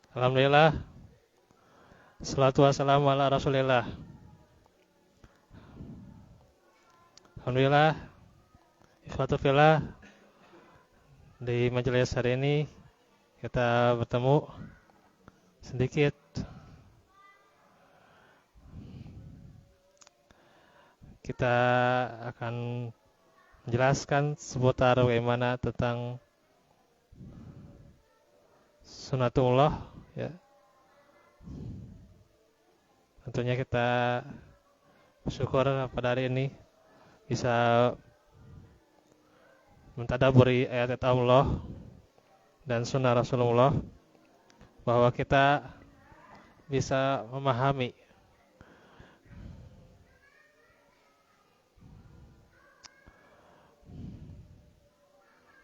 Alhamdulillah, salatu wassalamu ala rasulillah. Alhamdulillah, ikhwatu fillah, di majelis hari ini kita bertemu sedikit. Kita akan menjelaskan seputar bagaimana tentang sunatullah, ya. Tentunya kita bersyukur pada hari ini bisa mentadaburi ayat-ayat Allah dan sunnah Rasulullah, bahwa kita bisa memahami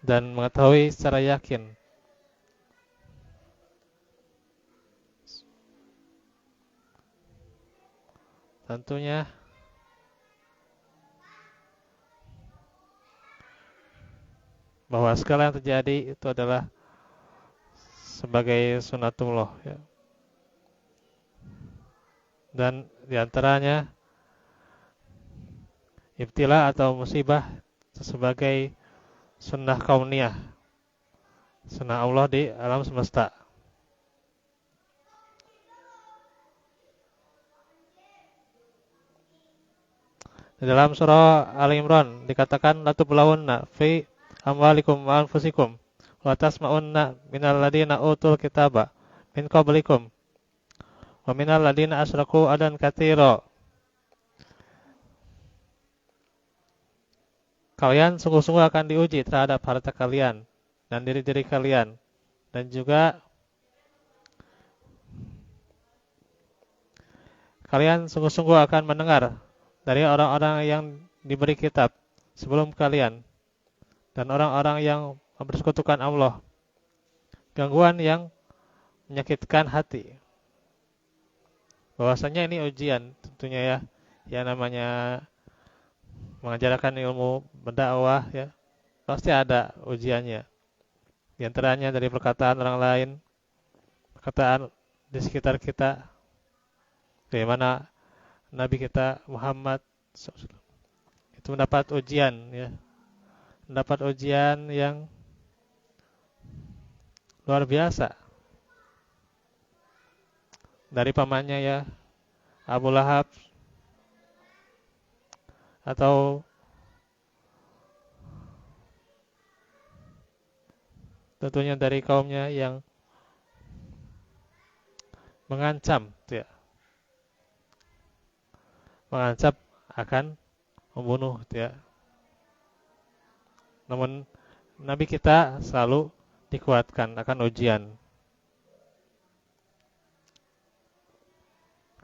dan mengetahui secara yakin tentunya bahwa segala yang terjadi itu adalah sebagai sunatullah, ya. Dan diantaranya ibtila atau musibah sebagai sunnah kauniyah, sunnah Allah di alam semesta. Di dalam surah Al-Imran dikatakan latubulawunna fi amwalikum wa anfusikum wa tasma'unna minal ladina utul kitaba min qablikum wa minal ladina asyraku adan katsira. Kalian sungguh-sungguh akan diuji terhadap harta kalian dan diri-diri kalian, dan juga kalian sungguh-sungguh akan mendengar dari orang-orang yang diberi kitab sebelum kalian dan orang-orang yang mempersekutukan Allah, gangguan yang menyakitkan hati. Bahwasanya ini ujian tentunya, ya. Ya, namanya mengajarkan ilmu berdakwah, ya, pasti ada ujiannya. Di antaranya dari perkataan orang lain, perkataan di sekitar kita, bagaimana Nabi kita Muhammad itu mendapat ujian, ya, mendapat ujian yang luar biasa dari pamannya, ya, Abu Lahab, atau tentunya dari kaumnya yang mengancam, ya, mengancam akan membunuh, ya. Namun Nabi kita selalu dikuatkan akan ujian.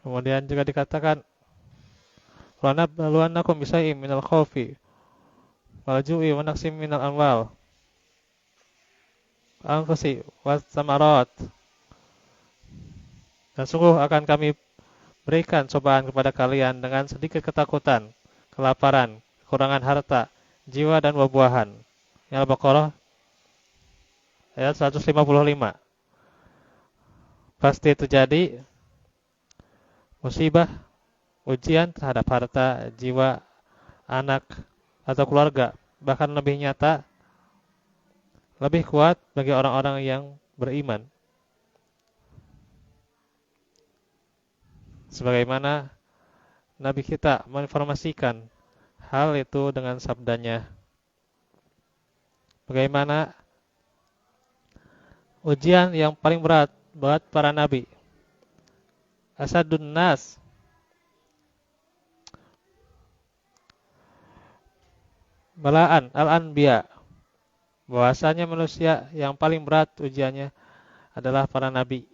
Kemudian juga dikatakan wa nabluwannakum bisai'im minal khaufi wal ju'i wa naqsim minal amwal anfusi was samarat. Dan sungguh akan kami berikan cobaan kepada kalian dengan sedikit ketakutan, kelaparan, kekurangan harta, jiwa dan buah-buahan. Al-Baqarah ayat 155. Pasti terjadi musibah, ujian terhadap harta, jiwa, anak, atau keluarga. Bahkan lebih nyata, lebih kuat bagi orang-orang yang beriman. Sebagaimana Nabi kita menginformasikan hal itu dengan sabdanya, bagaimana ujian yang paling berat buat para nabi, asadun nas, balaan al-anbiya, bahwasanya manusia yang paling berat ujiannya adalah para nabi.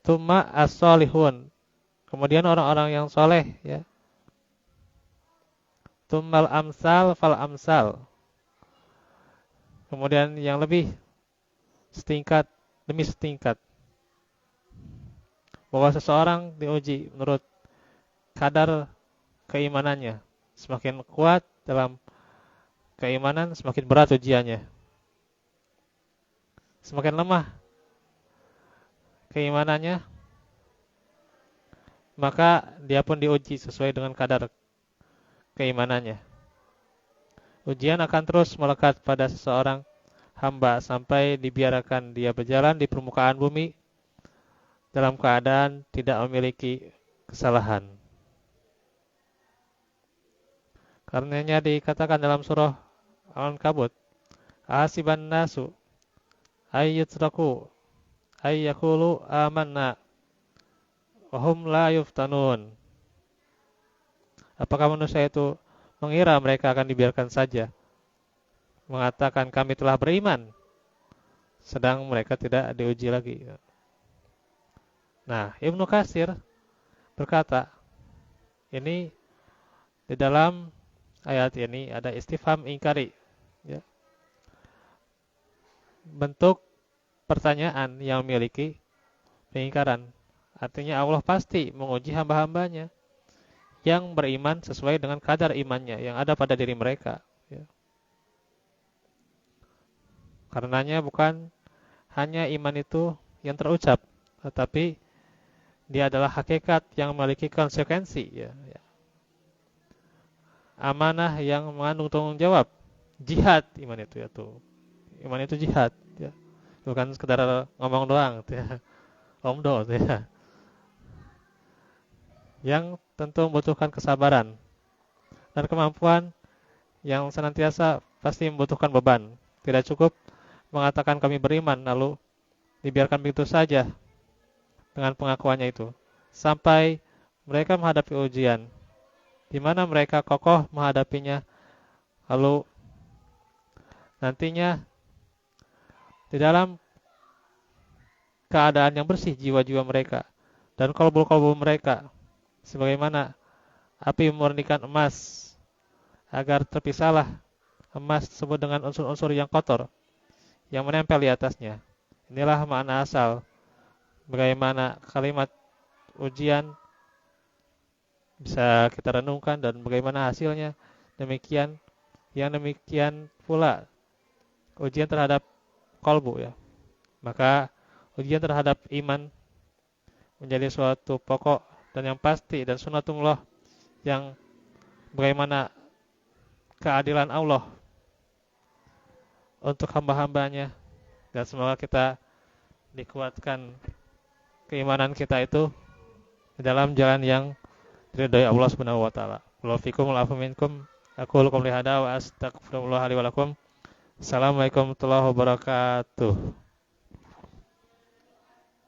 Tsumma as-solihun, kemudian orang-orang yang soleh, ya. Tsummal amsal fal amsal, kemudian yang lebih setingkat demi setingkat. Bahwa seseorang diuji menurut kadar keimanannya. Semakin kuat dalam keimanan, semakin berat ujiannya. Semakin lemah keimanannya, maka dia pun diuji sesuai dengan kadar keimanannya. Ujian akan terus melekat pada seseorang hamba sampai dibiarkan dia berjalan di permukaan bumi dalam keadaan tidak memiliki kesalahan. Karenanya dikatakan dalam surah Al-Ankabut, ahasiban nasu ayyutraku ayyakulu amanna wa hum la yuftanun. Apakah manusia itu mengira mereka akan dibiarkan saja mengatakan kami telah beriman, sedang mereka tidak diuji lagi. Nah, Ibnu Katsir berkata, ini di dalam ayat ini ada istifham ingkari, ya. Bentuk pertanyaan yang memiliki pengingkaran. Artinya Allah pasti menguji hamba-hambanya yang beriman sesuai dengan kadar imannya yang ada pada diri mereka, ya. Karenanya bukan hanya iman itu yang terucap, tetapi dia adalah hakikat yang memiliki konsekuensi, ya. Amanah yang mengandung tanggung jawab. Jihad iman itu, ya tuh. Iman itu jihad, ya. Bukan sekedar ngomong doang, ya. Omdo, ya. Yang tentu membutuhkan kesabaran dan kemampuan yang senantiasa pasti membutuhkan beban. Tidak cukup mengatakan kami beriman lalu dibiarkan begitu saja dengan pengakuannya itu sampai mereka menghadapi ujian di mana mereka kokoh menghadapinya, lalu nantinya di dalam keadaan yang bersih jiwa-jiwa mereka dan kalbu-kalbu mereka sebagaimana api memurnikan emas agar terpisahlah emas tersebut dengan unsur-unsur yang kotor yang menempel di atasnya. Inilah makna asal bagaimana kalimat ujian bisa kita renungkan dan bagaimana hasilnya. Demikian pula ujian terhadap kalbu, ya. Maka ujian terhadap iman menjadi suatu pokok dan yang pasti dan sunatullah yang bagaimana keadilan Allah untuk hamba-hambanya, dan semoga kita dikuatkan keimanan kita itu di dalam jalan yang diridhai Allah Subhanahu wa taala. Wallahu fikum wa afu minkum. Aku qouli hada wa astaghfirullah li wa lakum. Assalamualaikum warahmatullahi wabarakatuh.